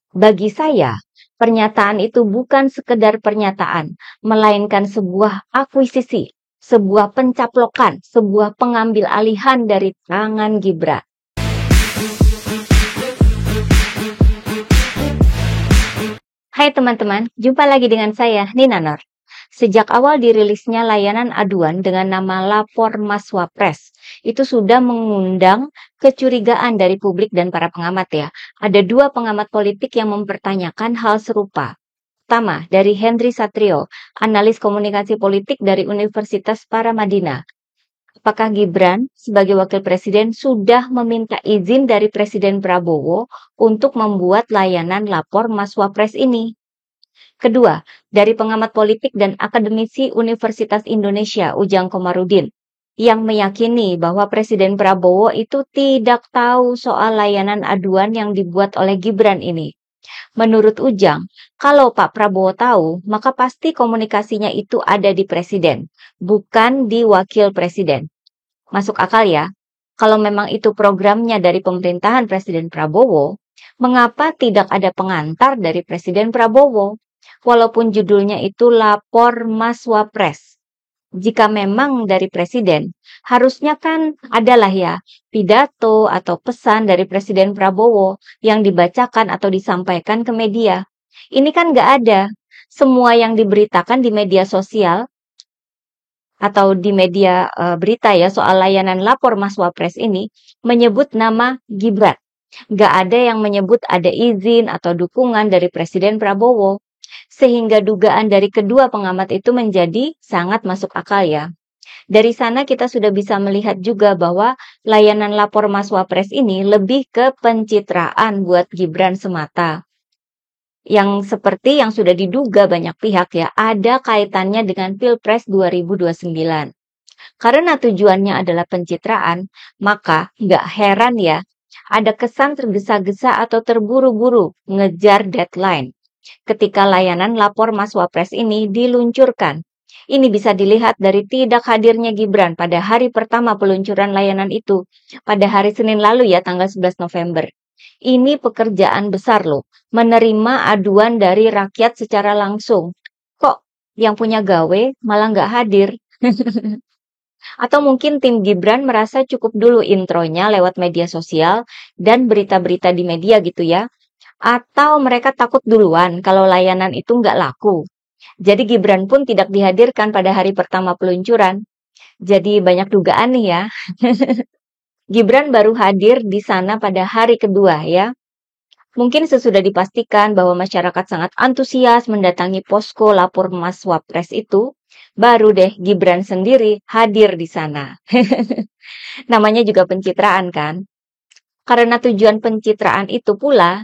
Bagi saya, pernyataan itu bukan sekedar pernyataan, melainkan sebuah akuisisi, sebuah pencaplokan, sebuah pengambil alihan dari tangan Gibran. Hai teman-teman, jumpa lagi dengan saya, Nina Nur. Sejak awal dirilisnya layanan aduan dengan nama Lapor Mas Wapres, itu sudah mengundang kecurigaan dari publik dan para pengamat ya. Ada dua pengamat politik yang mempertanyakan hal serupa. Pertama, dari Henry Satrio, analis komunikasi politik dari Universitas Paramadina. Apakah Gibran sebagai wakil presiden sudah meminta izin dari Presiden Prabowo untuk membuat layanan lapor Mas Wapres ini? Kedua, dari pengamat politik dan akademisi Universitas Indonesia, Ujang Komarudin, yang meyakini bahwa Presiden Prabowo itu tidak tahu soal layanan aduan yang dibuat oleh Gibran ini. Menurut Ujang, kalau Pak Prabowo tahu, maka pasti komunikasinya itu ada di Presiden, bukan di Wakil Presiden. Masuk akal ya? Kalau memang itu programnya dari pemerintahan Presiden Prabowo, mengapa tidak ada pengantar dari Presiden Prabowo? Walaupun judulnya itu Lapor Mas Wapres. Jika memang dari Presiden, harusnya kan adalah ya pidato atau pesan dari Presiden Prabowo yang dibacakan atau disampaikan ke media. Ini kan nggak ada. Semua yang diberitakan di media sosial atau di media berita ya soal layanan lapor Mas Wapres ini menyebut nama Gibran. Nggak ada yang menyebut ada izin atau dukungan dari Presiden Prabowo. Sehingga dugaan dari kedua pengamat itu menjadi sangat masuk akal ya. Dari sana kita sudah bisa melihat juga bahwa layanan lapor Mas Wapres ini lebih ke pencitraan buat Gibran semata. Yang seperti yang sudah diduga banyak pihak ya, ada kaitannya dengan Pilpres 2029. Karena tujuannya adalah pencitraan, maka nggak heran ya, ada kesan tergesa-gesa atau terburu-buru ngejar deadline ketika layanan lapor Mas Wapres ini diluncurkan. Ini bisa dilihat dari tidak hadirnya Gibran pada hari pertama peluncuran layanan itu, pada hari Senin lalu ya, tanggal 11 November. Ini pekerjaan besar loh, menerima aduan dari rakyat secara langsung. Kok yang punya gawe malah nggak hadir? Atau mungkin tim Gibran merasa cukup dulu intronya lewat media sosial dan berita-berita di media gitu ya. Atau mereka takut duluan kalau layanan itu nggak laku. Jadi Gibran pun tidak dihadirkan pada hari pertama peluncuran. Jadi banyak dugaan nih ya. Gibran baru hadir di sana pada hari kedua ya. Mungkin sesudah dipastikan bahwa masyarakat sangat antusias mendatangi posko lapor Mas Wapres itu, baru deh Gibran sendiri hadir di sana. Namanya juga pencitraan kan? Karena tujuan pencitraan itu pula,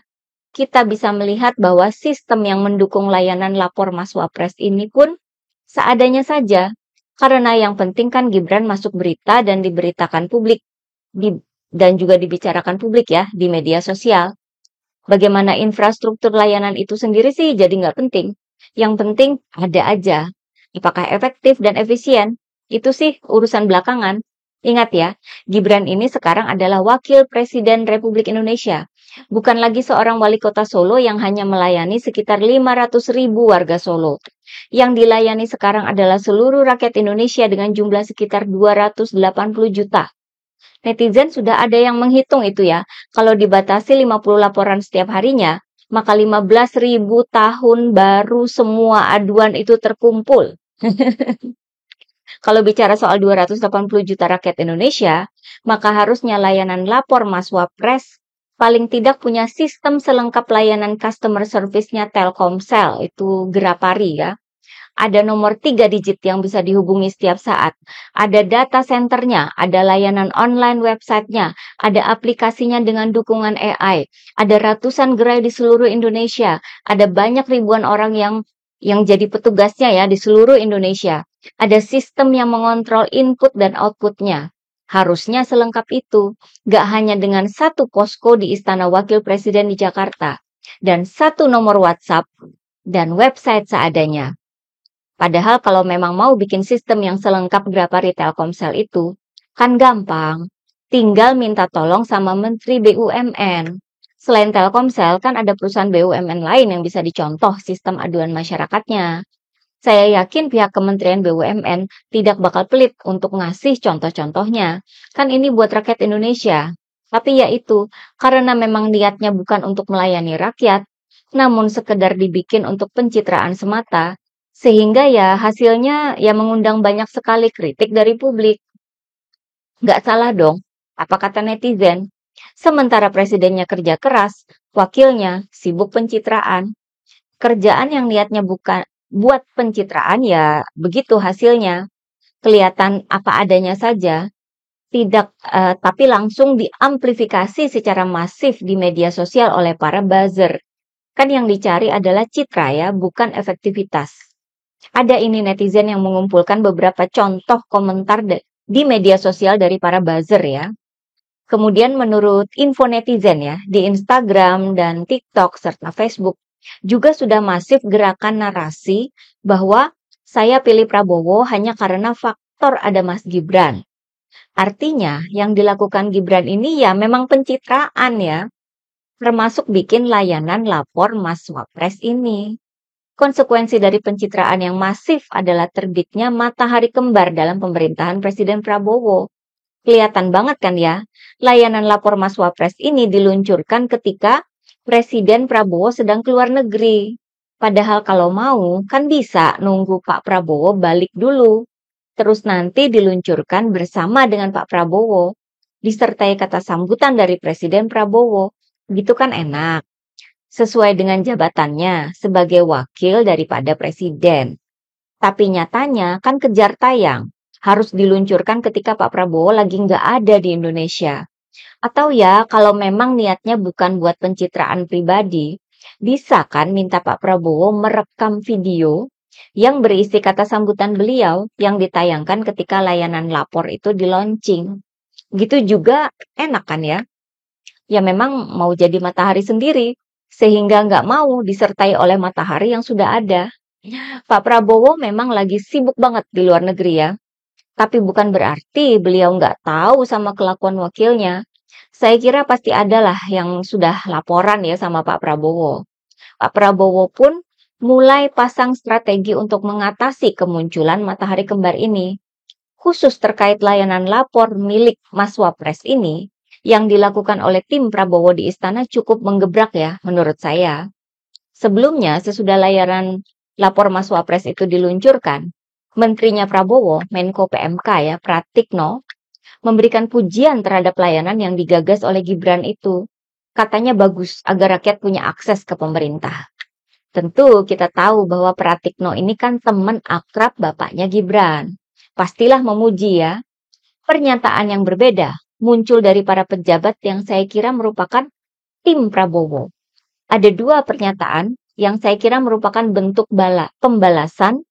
kita bisa melihat bahwa sistem yang mendukung layanan lapor Mas Wapres ini pun seadanya saja. Karena yang penting kan Gibran masuk berita dan diberitakan publik. Dan juga dibicarakan publik ya di media sosial. Bagaimana infrastruktur layanan itu sendiri sih jadi nggak penting. Yang penting ada aja. Apakah efektif dan efisien? Itu sih urusan belakangan. Ingat ya, Gibran ini sekarang adalah Wakil Presiden Republik Indonesia. Bukan lagi seorang wali kota Solo yang hanya melayani sekitar 500.000 warga Solo. Yang dilayani sekarang adalah seluruh rakyat Indonesia dengan jumlah sekitar 280 juta. Netizen sudah ada yang menghitung itu ya. Kalau dibatasi 50 laporan setiap harinya, maka 15.000 tahun baru semua aduan itu terkumpul. Kalau bicara soal 280 juta rakyat Indonesia, maka harusnya layanan lapor Mas Wapres paling tidak punya sistem selengkap layanan customer service-nya Telkomsel, itu Grapari ya. Ada nomor 3 digit yang bisa dihubungi setiap saat. Ada data centernya, ada layanan online websitenya, ada aplikasinya dengan dukungan AI, ada ratusan gerai di seluruh Indonesia, ada banyak ribuan orang yang jadi petugasnya ya di seluruh Indonesia. Ada sistem yang mengontrol input dan outputnya. Harusnya selengkap itu, gak hanya dengan satu posko di Istana Wakil Presiden di Jakarta, dan satu nomor WhatsApp, dan website seadanya. Padahal kalau memang mau bikin sistem yang selengkap Grapari Telkomsel itu, kan gampang. Tinggal minta tolong sama Menteri BUMN. Selain Telkomsel, kan ada perusahaan BUMN lain yang bisa dicontoh sistem aduan masyarakatnya. Saya yakin pihak Kementerian BUMN tidak bakal pelit untuk ngasih contoh-contohnya. Kan ini buat rakyat Indonesia. Tapi ya itu, karena memang niatnya bukan untuk melayani rakyat, namun sekedar dibikin untuk pencitraan semata, sehingga ya hasilnya ya mengundang banyak sekali kritik dari publik. Nggak salah dong, apa kata netizen? Sementara presidennya kerja keras, wakilnya sibuk pencitraan. Kerjaan yang niatnya bukan buat pencitraan ya begitu hasilnya. Kelihatan apa adanya saja, tidak tapi langsung diamplifikasi secara masif di media sosial oleh para buzzer. Kan yang dicari adalah citra ya, bukan efektivitas. Ada ini netizen yang mengumpulkan beberapa contoh komentar di media sosial dari para buzzer ya. Kemudian menurut info netizen ya, di Instagram dan TikTok serta Facebook juga sudah masif gerakan narasi bahwa saya pilih Prabowo hanya karena faktor ada Mas Gibran. Artinya yang dilakukan Gibran ini ya memang pencitraan ya, termasuk bikin layanan lapor Mas Wapres ini. Konsekuensi dari pencitraan yang masif adalah terbitnya matahari kembar dalam pemerintahan Presiden Prabowo. Kelihatan banget kan ya, layanan lapor Mas Wapres ini diluncurkan ketika Presiden Prabowo sedang keluar negeri. Padahal kalau mau, kan bisa nunggu Pak Prabowo balik dulu. Terus nanti diluncurkan bersama dengan Pak Prabowo, disertai kata sambutan dari Presiden Prabowo. Gitu kan enak. Sesuai dengan jabatannya sebagai wakil daripada Presiden. Tapi nyatanya kan kejar tayang. Harus diluncurkan ketika Pak Prabowo lagi nggak ada di Indonesia. Atau ya, kalau memang niatnya bukan buat pencitraan pribadi, bisa kan minta Pak Prabowo merekam video yang berisi kata sambutan beliau yang ditayangkan ketika layanan lapor itu di-launching. Gitu juga enak kan ya? Ya memang mau jadi matahari sendiri, sehingga nggak mau disertai oleh matahari yang sudah ada. Pak Prabowo memang lagi sibuk banget di luar negeri ya. Tapi bukan berarti beliau nggak tahu sama kelakuan wakilnya. Saya kira pasti adalah yang sudah laporan ya sama Pak Prabowo. Pak Prabowo pun mulai pasang strategi untuk mengatasi kemunculan matahari kembar ini. Khusus terkait layanan lapor milik Mas Wapres ini, yang dilakukan oleh tim Prabowo di istana cukup menggebrak ya menurut saya. Sebelumnya, sesudah layanan lapor Mas Wapres itu diluncurkan, Menterinya Prabowo, Menko PMK ya, Pratikno, memberikan pujian terhadap layanan yang digagas oleh Gibran itu. Katanya bagus agar rakyat punya akses ke pemerintah. Tentu kita tahu bahwa Pratikno ini kan teman akrab bapaknya Gibran. Pastilah memuji ya. Pernyataan yang berbeda muncul dari para pejabat yang saya kira merupakan tim Prabowo. Ada dua pernyataan yang saya kira merupakan bentuk pembalasan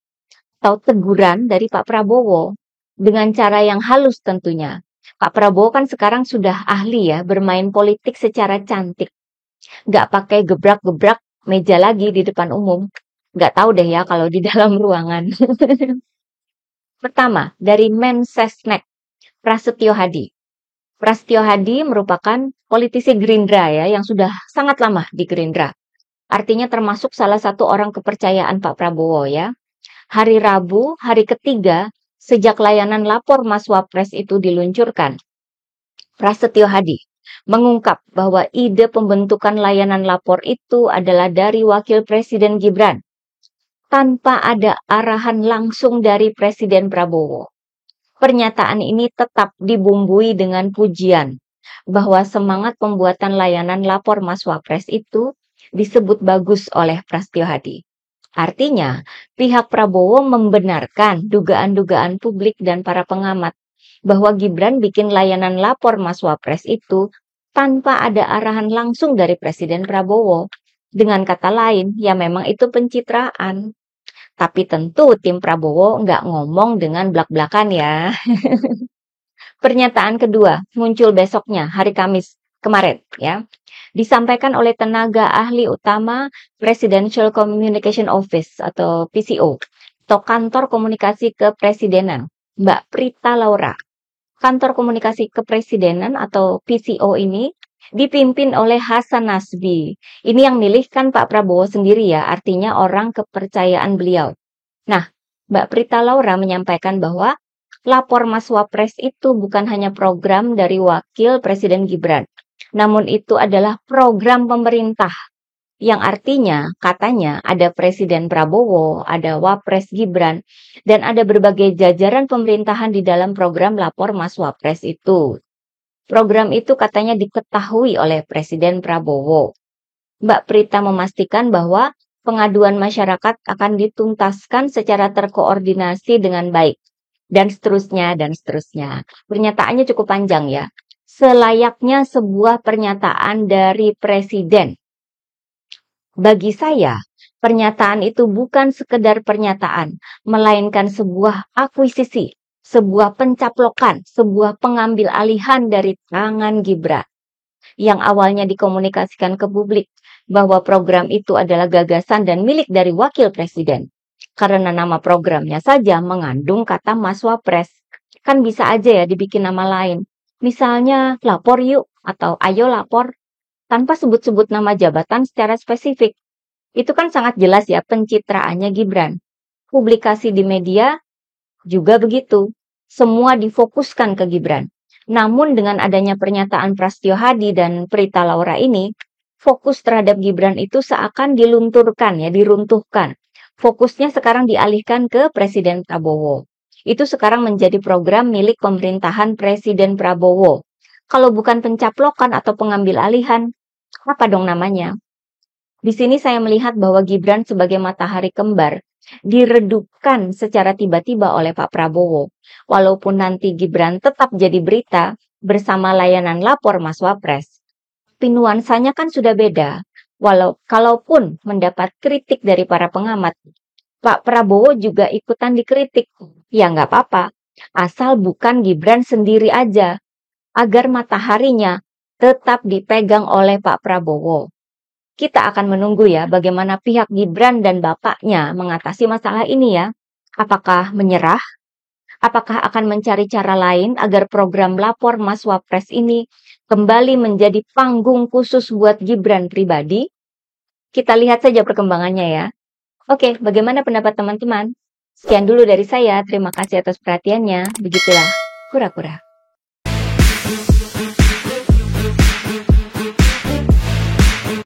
atau teguran dari Pak Prabowo dengan cara yang halus tentunya. Pak Prabowo kan sekarang sudah ahli ya bermain politik secara cantik. Nggak pakai gebrak-gebrak meja lagi di depan umum. Nggak tahu deh ya kalau di dalam ruangan. Pertama, dari Mensesnek, Prasetyo Hadi. Prasetyo Hadi merupakan politisi Gerindra ya yang sudah sangat lama di Gerindra. Artinya termasuk salah satu orang kepercayaan Pak Prabowo ya. Hari Rabu, hari ketiga, sejak layanan lapor Mas Wapres itu diluncurkan, Prasetyo Hadi mengungkap bahwa ide pembentukan layanan lapor itu adalah dari Wakil Presiden Gibran, tanpa ada arahan langsung dari Presiden Prabowo. Pernyataan ini tetap dibumbui dengan pujian, bahwa semangat pembuatan layanan lapor Mas Wapres itu disebut bagus oleh Prasetyo Hadi. Artinya, pihak Prabowo membenarkan dugaan-dugaan publik dan para pengamat bahwa Gibran bikin layanan lapor Mas Wapres itu tanpa ada arahan langsung dari Presiden Prabowo. Dengan kata lain, ya memang itu pencitraan. Tapi tentu tim Prabowo nggak ngomong dengan blak-blakan ya. Pernyataan kedua muncul besoknya, hari Kamis kemarin ya. Disampaikan oleh tenaga ahli utama Presidential Communication Office atau PCO atau Kantor Komunikasi Kepresidenan, Mbak Prita Laura. Kantor Komunikasi Kepresidenan atau PCO ini dipimpin oleh Hasan Nasbi. Ini yang milih kan Pak Prabowo sendiri ya, artinya orang kepercayaan beliau. Nah, Mbak Prita Laura menyampaikan bahwa lapor Mas Wapres itu bukan hanya program dari Wakil Presiden Gibran, namun itu adalah program pemerintah yang artinya katanya ada Presiden Prabowo, ada Wapres Gibran, dan ada berbagai jajaran pemerintahan di dalam program lapor Mas Wapres itu. Program itu katanya diketahui oleh Presiden Prabowo. Mbak Prita memastikan bahwa pengaduan masyarakat akan dituntaskan secara terkoordinasi dengan baik. Dan seterusnya, dan seterusnya. Pernyataannya cukup panjang ya. Selayaknya sebuah pernyataan dari Presiden. Bagi saya, pernyataan itu bukan sekedar pernyataan, melainkan sebuah akuisisi, sebuah pencaplokan, sebuah pengambil alihan dari tangan Gibran yang awalnya dikomunikasikan ke publik bahwa program itu adalah gagasan dan milik dari wakil presiden. Karena nama programnya saja mengandung kata Mas Wapres. Kan bisa aja ya dibikin nama lain. Misalnya lapor yuk atau ayo lapor tanpa sebut-sebut nama jabatan secara spesifik. Itu kan sangat jelas ya pencitraannya Gibran. Publikasi di media juga begitu. Semua difokuskan ke Gibran. Namun dengan adanya pernyataan Prasetyo Hadi dan Prita Laura ini, fokus terhadap Gibran itu seakan dilunturkan ya, diruntuhkan. Fokusnya sekarang dialihkan ke Presiden Prabowo. Itu sekarang menjadi program milik pemerintahan Presiden Prabowo. Kalau bukan pencaplokan atau pengambil alihan, apa dong namanya? Di sini saya melihat bahwa Gibran sebagai matahari kembar diredupkan secara tiba-tiba oleh Pak Prabowo. Walaupun nanti Gibran tetap jadi berita bersama layanan lapor Mas Wapres. Tapi nuansanya kan sudah beda. Kalaupun mendapat kritik dari para pengamat, Pak Prabowo juga ikutan dikritik. Ya nggak apa-apa, asal bukan Gibran sendiri aja, agar mataharinya tetap dipegang oleh Pak Prabowo. Kita akan menunggu ya bagaimana pihak Gibran dan bapaknya mengatasi masalah ini ya. Apakah menyerah? Apakah akan mencari cara lain agar program lapor Mas Wapres ini kembali menjadi panggung khusus buat Gibran pribadi? Kita lihat saja perkembangannya ya. Oke, bagaimana pendapat teman-teman? Sekian dulu dari saya, terima kasih atas perhatiannya. Begitulah, kura-kura.